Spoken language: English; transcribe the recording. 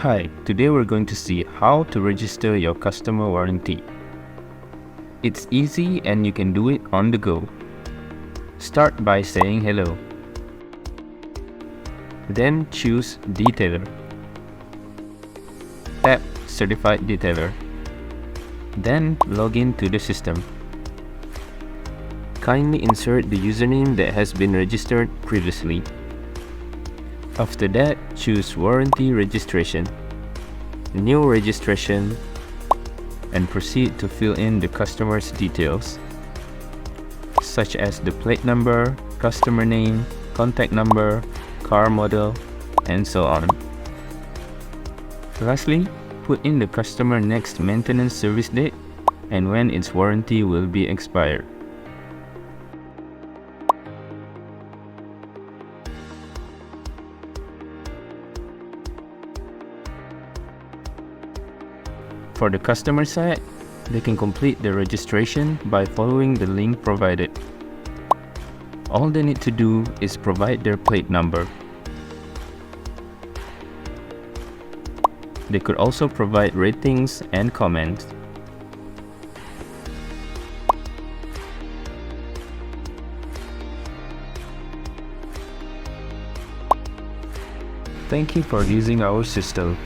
Hi, today we're going to see how to register your customer warranty. It's easy and you can do it on the go. Start by saying hello. Then choose Detailer. Tap Certified Detailer. Then log in to the system. Kindly insert the username that has been registered previously. After that, choose Warranty Registration, New Registration, and proceed to fill in the customer's details, such as the plate number, customer name, contact number, car model, and so on. Lastly, put in the customer next maintenance service date and when its warranty will be expired. For the customer side, they can complete the registration by following the link provided. All they need to do is provide their plate number. They could also provide ratings and comments. Thank you for using our system.